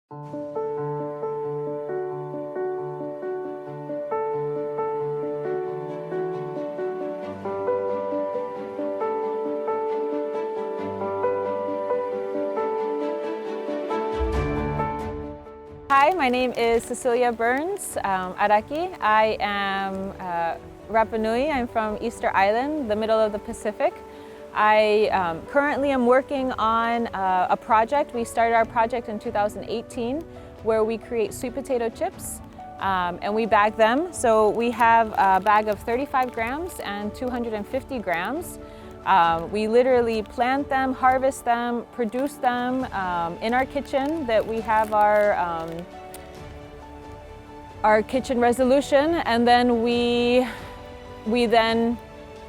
Hi, my name is Cecilia Burns Araki. I am Rapa Nui. I'm from Easter Island, the middle of the Pacific. I currently am working on a project. We started our project in 2018 where we create sweet potato chips and we bag them. So we have a bag of 35 grams and 250 grams. We literally plant them, harvest them, produce them in our kitchen that we have our kitchen resolution, and then we then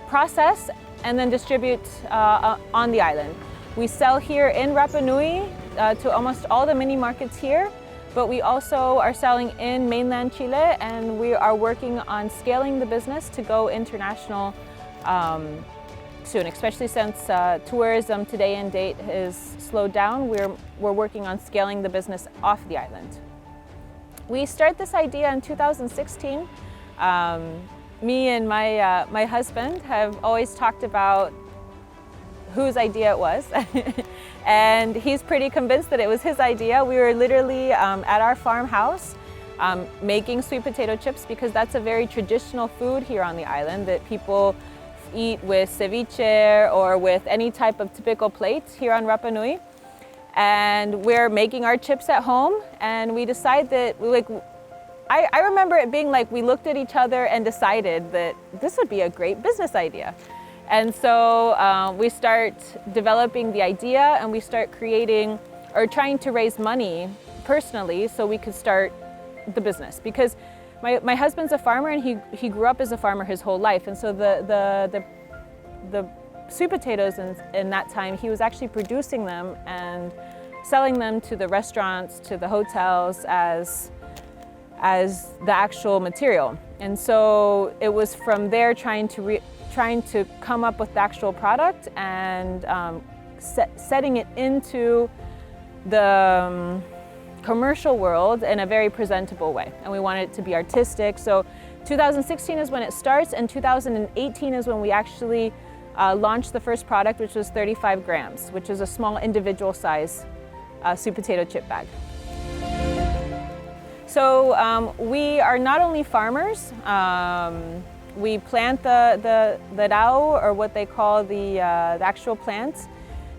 process and then distribute on the island. We sell here in Rapa Nui to almost all the mini markets here, but we also are selling in mainland Chile, and we are working on scaling the business to go international soon, especially since tourism today and date is slowed down. We're working on scaling the business off the island. We started this idea in 2016. Me and my husband have always talked about whose idea it was. And he's pretty convinced that it was his idea. We were literally at our farmhouse making sweet potato chips because that's a very traditional food here on the island that people eat with ceviche or with any type of typical plate here on Rapa Nui. And we're making our chips at home, and we decided that I remember it being like we looked at each other and decided that this would be a great business idea. And so we start developing the idea, and we start creating or trying to raise money personally so we could start the business. Because my husband's a farmer, and he grew up as a farmer his whole life. And so the sweet potatoes in that time, he was actually producing them and selling them to the restaurants, to the hotels as the actual material. And so it was from there trying to come up with the actual product and setting it into the commercial world in a very presentable way. And we wanted it to be artistic. So 2016 is when it starts, and 2018 is when we actually launched the first product, which was 35 grams, which is a small individual size sweet potato chip bag. So we are not only farmers, we plant the rao, or what they call the actual plants,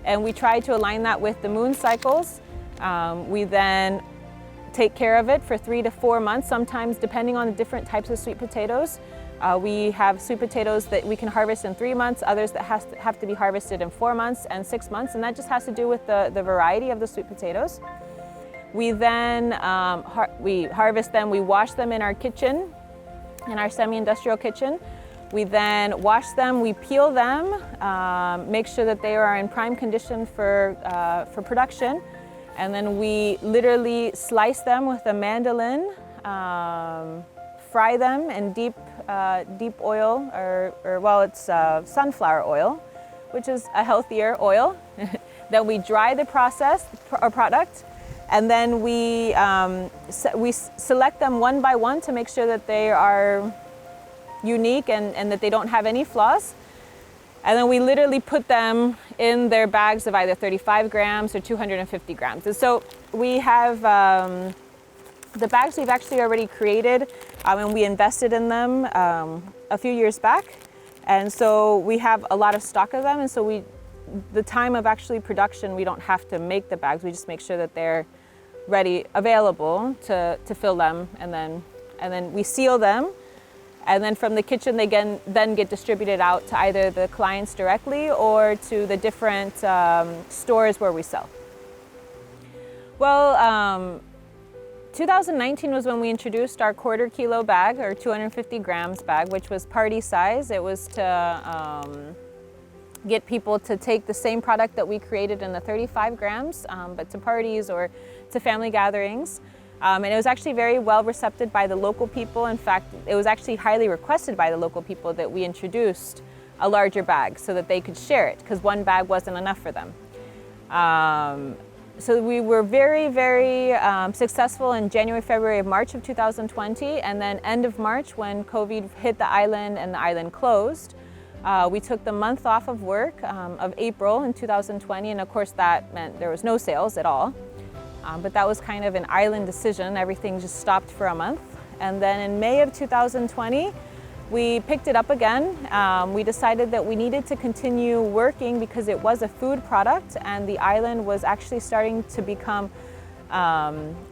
and we try to align that with the moon cycles. We then take care of it for 3 to 4 months, sometimes depending on the different types of sweet potatoes. We have sweet potatoes that we can harvest in 3 months, others that have to be harvested in 4 months and 6 months, and that just has to do with the variety of the sweet potatoes. We then we harvest them, we wash them in our kitchen, in our semi-industrial kitchen. We then wash them, we peel them, make sure that they are in prime condition for production, and then we literally slice them with a mandolin, fry them in deep oil, or well, it's sunflower oil, which is a healthier oil. Then we dry the product, and then we select them one by one to make sure that they are unique and that they don't have any flaws. And then we literally put them in their bags of either 35 grams or 250 grams. And so we have the bags we've actually already created, and we invested in them a few years back. And so we have a lot of stock of them. And so the time of actually production, we don't have to make the bags. We just make sure that they're ready, available to fill them. And then we seal them. And then from the kitchen, they then get distributed out to either the clients directly or to the different stores where we sell. Well, 2019 was when we introduced our 1/4 kilo bag, or 250 grams bag, which was party size. It was to get people to take the same product that we created in the 35 grams, but to parties or to family gatherings. And it was actually very well received by the local people. In fact, it was actually highly requested by the local people that we introduced a larger bag so that they could share it, because one bag wasn't enough for them. So we were very successful in January, February, March of 2020, and then end of March when COVID hit the island and the island closed. We took the month off of work of April in 2020, and of course that meant there was no sales at all. But that was kind of an island decision. Everything just stopped for a month. And then in May of 2020, we picked it up again. We decided that we needed to continue working because it was a food product and the island was actually starting to become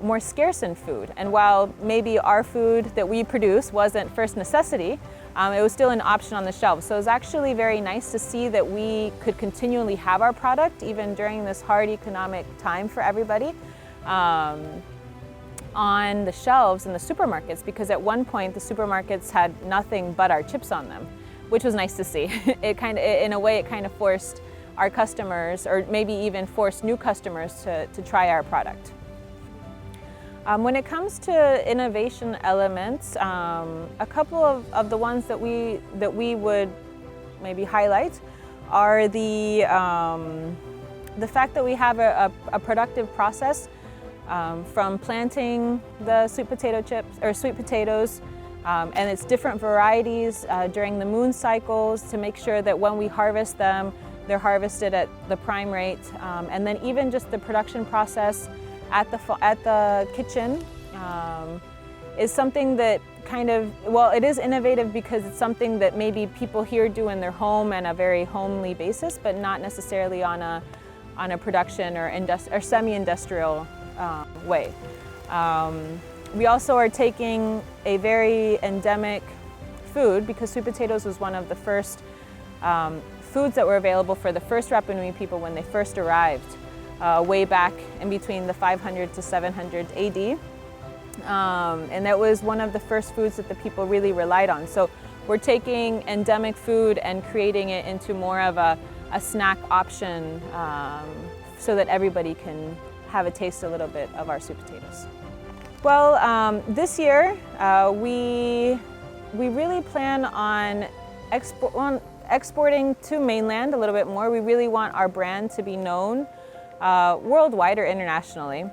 more scarce in food. And while maybe our food that we produce wasn't first necessity, it was still an option on the shelf. So it was actually very nice to see that we could continually have our product even during this hard economic time for everybody on the shelves in the supermarkets, because at one point the supermarkets had nothing but our chips on them, which was nice to see. In a way, it kind of forced our customers, or maybe even forced new customers to try our product. When it comes to innovation elements, a couple of the ones that we would maybe highlight are the fact that we have a productive process from planting the sweet potato chips or sweet potatoes and its different varieties during the moon cycles to make sure that when we harvest them, they're harvested at the prime rate, and then even just the production process at the kitchen is something that kind of, well, it is innovative because it's something that maybe people here do in their home on a very homely basis, but not necessarily on a production or semi-industrial way. We also are taking a very endemic food, because sweet potatoes was one of the first foods that were available for the first Rapa Nui people when they first arrived way back in between the 500 to 700 AD. And that was one of the first foods that the people really relied on. So we're taking endemic food and creating it into more of a snack option so that everybody can have a taste a little bit of our sweet potatoes. Well, this year we really plan on exporting to mainland a little bit more. We really want our brand to be known worldwide or internationally.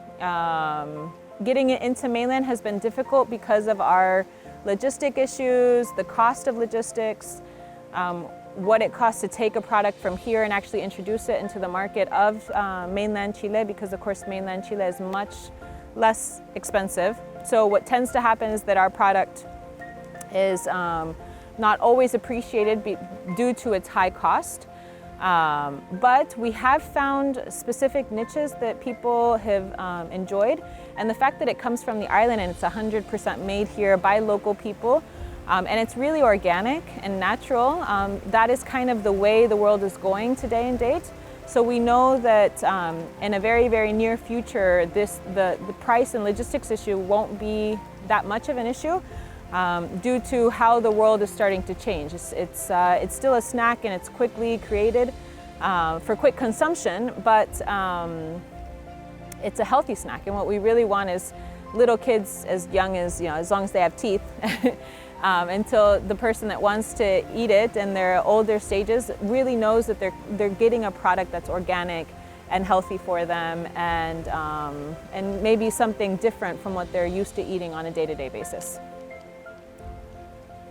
Getting it into mainland has been difficult because of our logistic issues, the cost of logistics, what it costs to take a product from here and actually introduce it into the market of mainland Chile, because of course mainland Chile is much less expensive. So what tends to happen is that our product is not always appreciated due to its high cost. But we have found specific niches that people have enjoyed, and the fact that it comes from the island and it's 100% made here by local people, and it's really organic and natural, that is kind of the way the world is going today and date. So we know that in a very near future, the price and logistics issue won't be that much of an issue. Due to how the world is starting to change. It's still a snack and it's quickly created for quick consumption, but it's a healthy snack. And what we really want is little kids as young as, as long as they have teeth, until the person that wants to eat it in their older stages really knows that they're getting a product that's organic and healthy for them, and maybe something different from what they're used to eating on a day-to-day basis.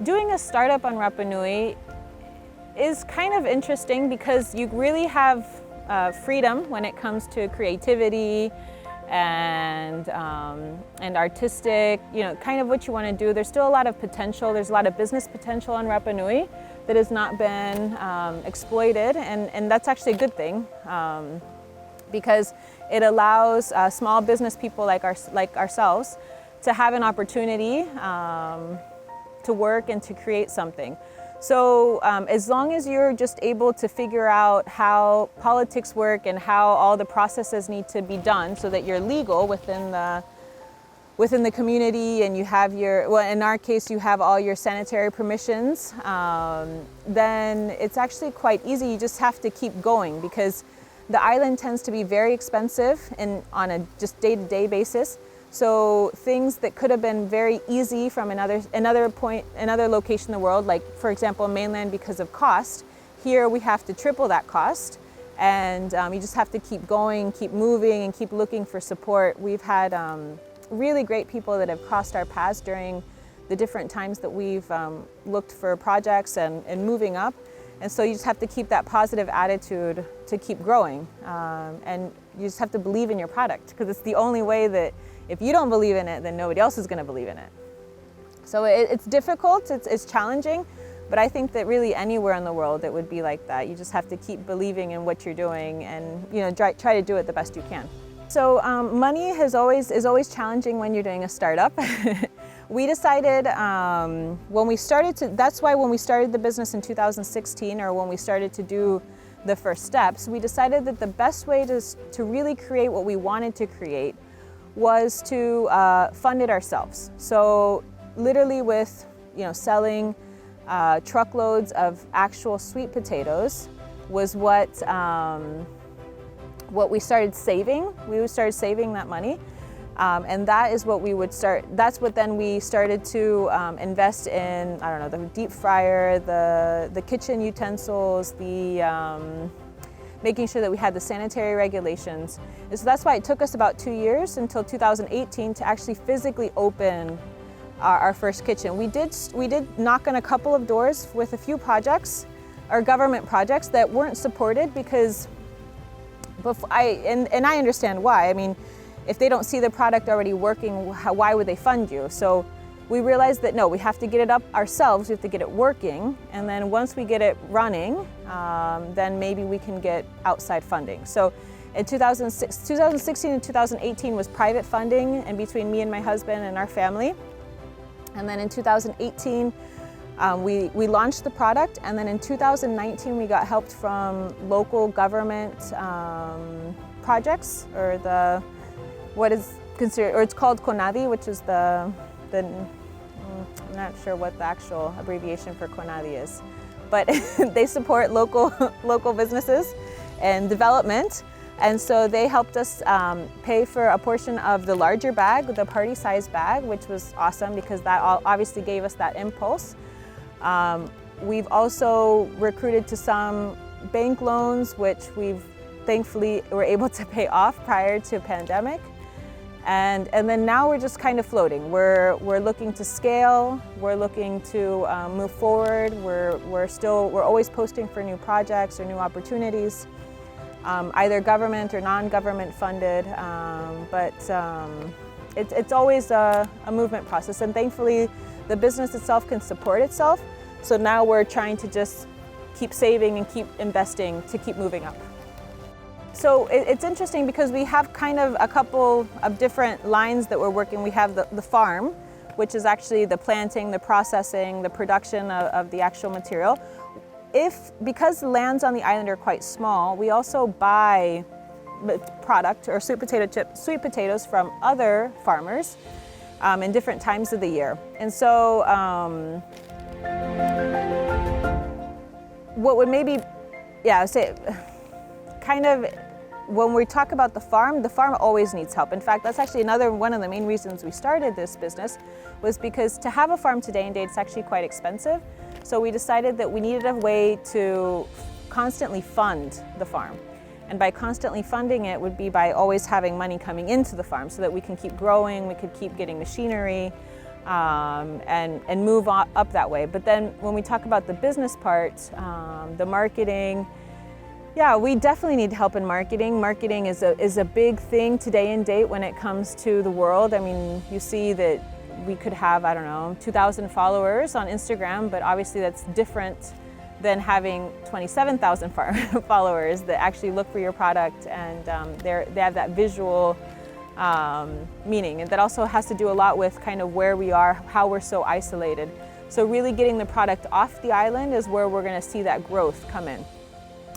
Doing a startup on Rapa Nui is kind of interesting because you really have freedom when it comes to creativity and artistic, kind of what you want to do. There's still a lot of potential. There's a lot of business potential on Rapa Nui that has not been exploited, and that's actually a good thing because it allows small business people like ourselves to have an opportunity to work and to create something. So as long as you're just able to figure out how politics work and how all the processes need to be done so that you're legal within the community, and you have in our case, you have all your sanitary permissions, then it's actually quite easy. You just have to keep going because the island tends to be very expensive on a just day-to-day basis. So things that could have been very easy from another location in the world, like for example mainland, because of cost, here we have to triple that cost, And you just have to keep going, keep moving, and keep looking for support. We've had really great people that have crossed our paths during the different times that we've looked for projects and moving up. And so you just have to keep that positive attitude to keep growing. And you just have to believe in your product, because it's the only way that if you don't believe in it, then nobody else is going to believe in it. So it's difficult, it's challenging, but I think that really anywhere in the world it would be like that. You just have to keep believing in what you're doing and try to do it the best you can. So money is always challenging when you're doing a startup. We decided that's why when we started the business in 2016, or when we started to do the first steps, we decided that the best way to really create what we wanted to create was to fund it ourselves. So literally with selling truckloads of actual sweet potatoes was what we started saving. We started saving that money. And that is what we would start. That's what then we started to invest in. I don't know, the deep fryer, the kitchen utensils, the making sure that we had the sanitary regulations. And so that's why it took us about 2 years until 2018 to actually physically open our first kitchen. We did knock on a couple of doors with a few projects, or government projects that weren't supported because. And I understand why. I mean, if they don't see the product already working, why would they fund you? So we realized that no, we have to get it up ourselves, we have to get it working, and then once we get it running, then maybe we can get outside funding. So in 2016 and 2018 was private funding, and between me and my husband and our family. And then in 2018, we launched the product, and then in 2019 we got help from local government projects, or it's called CONADI, which is I'm not sure what the actual abbreviation for CONADI is, but they support local businesses and development. And so they helped us pay for a portion of the larger bag, the party size bag, which was awesome because that obviously gave us that impulse. We've also recruited to some bank loans, which we've thankfully were able to pay off prior to pandemic. And then now we're just kind of floating. We're looking to scale. We're looking to move forward. We're always posting for new projects or new opportunities, either government or non-government funded. But it's always a movement process. And thankfully, the business itself can support itself. So now we're trying to just keep saving and keep investing to keep moving up. So it's interesting because we have kind of a couple of different lines that we're working. We have the farm, which is actually the planting, the processing, the production of the actual material. Because the lands on the island are quite small, we also buy product or sweet potatoes from other farmers in different times of the year. And so what would maybe, say, kind of when we talk about the farm always needs help. In fact, that's actually one of the main reasons we started this business, was because to have a farm today and date, it's actually quite expensive. So we decided that we needed a way to constantly fund the farm. And by constantly funding it would be by always having money coming into the farm so that we can keep growing, we could keep getting machinery, and move up that way. But then when we talk about the business part, the marketing, we definitely need help in marketing. Marketing is a big thing today and date when it comes to the world. I mean, you see that we could have, 2,000 followers on Instagram, but obviously that's different than having 27,000 followers that actually look for your product, and they have that visual meaning. And that also has to do a lot with kind of where we are, how we're so isolated. So really getting the product off the island is where we're going to see that growth come in.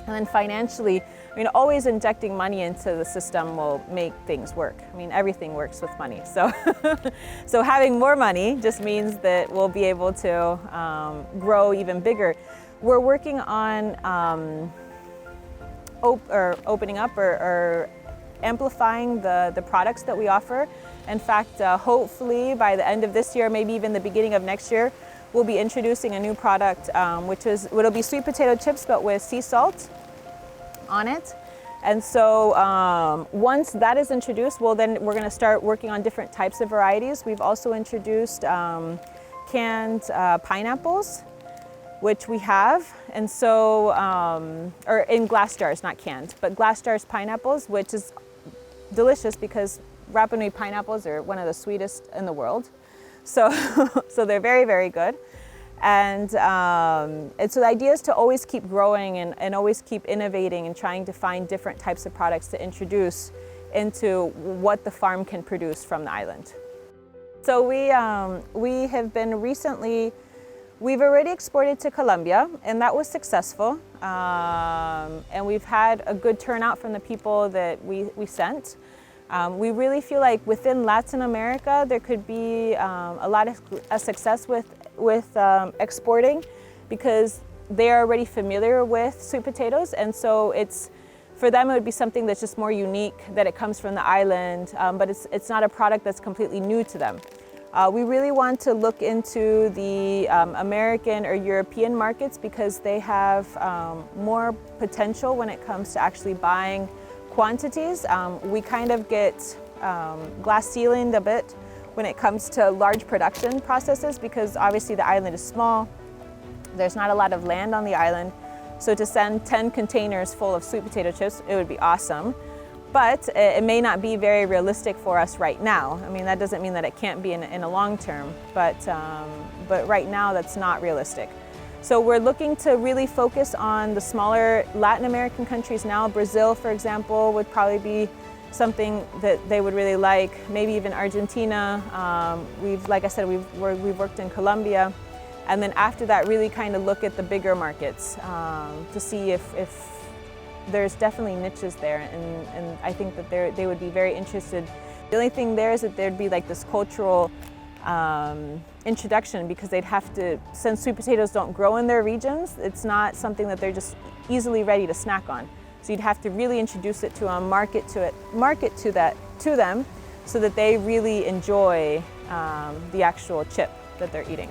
And then financially, always injecting money into the system will make things work. Everything works with money. So, so having more money just means that we'll be able to grow even bigger. We're working on opening up or amplifying the products that we offer. In fact, hopefully by the end of this year, maybe even the beginning of next year, we'll be introducing a new product, it'll be sweet potato chips, but with sea salt. on it. And so once that is introduced, we're going to start working on different types of varieties. We've also introduced canned pineapples, which we have. And so, or in glass jars, not canned, but glass jars pineapples, which is delicious because Rapa Nui pineapples are one of the sweetest in the world. So, so they're very, very good. And so the idea is to always keep growing and always keep innovating and trying to find different types of products to introduce into what the farm can produce from the island. So we have been recently, we've already exported to Colombia, and that was successful. And we've had a good turnout from the people that we sent. We really feel like within Latin America, there could be a lot of success with exporting because they are already familiar with sweet potatoes, and so for them it would be something that's just more unique, that it comes from the island, but it's not a product that's completely new to them. We really want to look into the American or European markets because they have more potential when it comes to actually buying quantities. We kind of get glass ceilinged a bit when it comes to large production processes because obviously the island is small. There's not a lot of land on the island. So to send 10 containers full of sweet potato chips, it would be awesome. But it may not be very realistic for us right now. I mean, that doesn't mean that it can't be in a long term, but right now that's not realistic. So we're looking to really focus on the smaller Latin American countries now. Brazil, for example, would probably be something that they would really like, maybe even Argentina. Like I said, we've worked in Colombia. And then after that, really kind of look at the bigger markets to see if there's definitely niches there. And I think that they would be very interested. The only thing there is that there'd be like this cultural introduction because they'd have to, since sweet potatoes don't grow in their regions, it's not something that they're just easily ready to snack on. So you'd have to really introduce it to them, market to them, so that they really enjoy the actual chip that they're eating.